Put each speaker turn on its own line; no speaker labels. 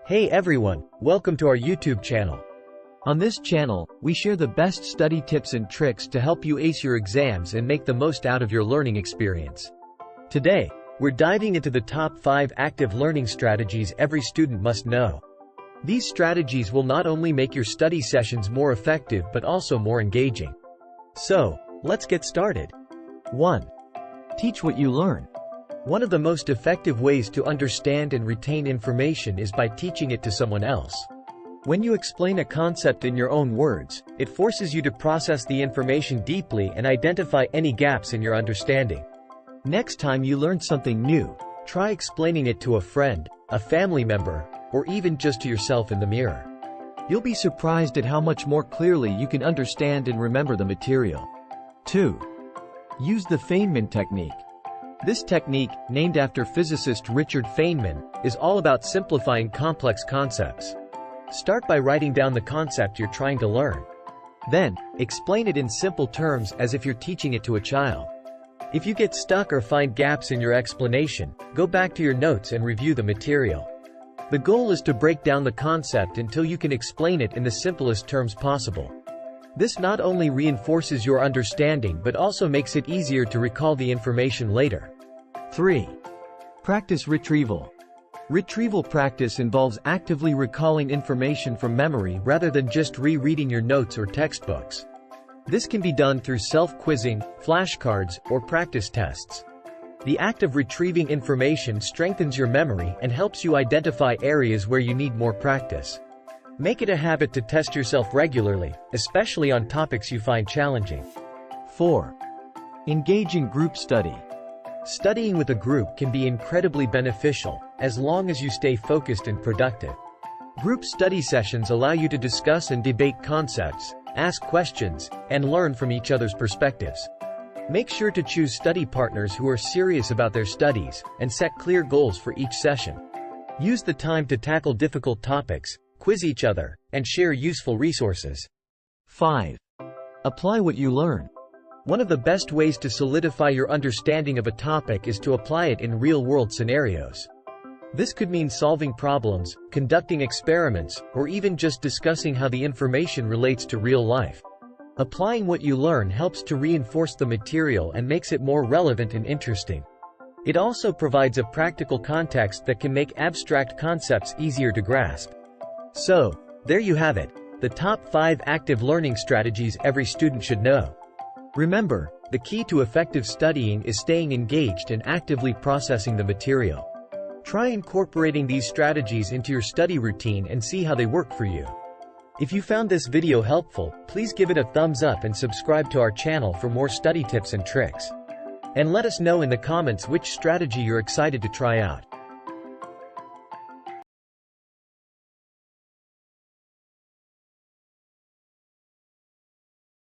Hey everyone, welcome to our YouTube channel. On this channel, we share the best study tips and tricks to help you ace your exams and make the most out of your learning experience. Today, we're diving into the top 5 active learning strategies every student must know. These strategies will not only make your study sessions more effective but also more engaging. So, let's get started. 1. Teach what you learn. One of the most effective ways to understand and retain information is by teaching it to someone else. When you explain a concept in your own words, it forces you to process the information deeply and identify any gaps in your understanding. Next time you learn something new, try explaining it to a friend, a family member, or even just to yourself in the mirror. You'll be surprised at how much more clearly you can understand and remember the material. 2. Use the Fman Technique. This technique, named after physicist Richard Feynman, is all about simplifying complex concepts. Start by writing down the concept you're trying to learn. Then, explain it in simple terms as if you're teaching it to a child. If you get stuck or find gaps in your explanation, go back to your notes and review the material. The goal is to break down the concept until you can explain it in the simplest terms possible. This not only reinforces your understanding but also makes it easier to recall the information later. 3. Practice retrieval. Retrieval practice involves actively recalling information from memory rather than just rereading your notes or textbooks. This can be done through self-quizzing, flashcards, or practice tests. The act of retrieving information strengthens your memory and helps you identify areas where you need more practice. Make it a habit to test yourself regularly, especially on topics you find challenging. 4. Engage in group study. Studying with a group can be incredibly beneficial, as long as you stay focused and productive. Group study sessions allow you to discuss and debate concepts, ask questions, and learn from each other's perspectives. Make sure to choose study partners who are serious about their studies, and set clear goals for each session. Use the time to tackle difficult topics, quiz each other, and share useful resources. 5. Apply what you learn. One of the best ways to solidify your understanding of a topic is to apply it in real-world scenarios. This could mean solving problems, conducting experiments, or even just discussing how the information relates to real life. Applying what you learn helps to reinforce the material and makes it more relevant and interesting. It also provides a practical context that can make abstract concepts easier to grasp. So, there you have it, the top 5 active learning strategies every student should know. Remember, the key to effective studying is staying engaged and actively processing the material. Try incorporating these strategies into your study routine and see how they work for you. If you found this video helpful, please give it a thumbs up and subscribe to our channel for more study tips and tricks. And let us know in the comments which strategy you're excited to try out.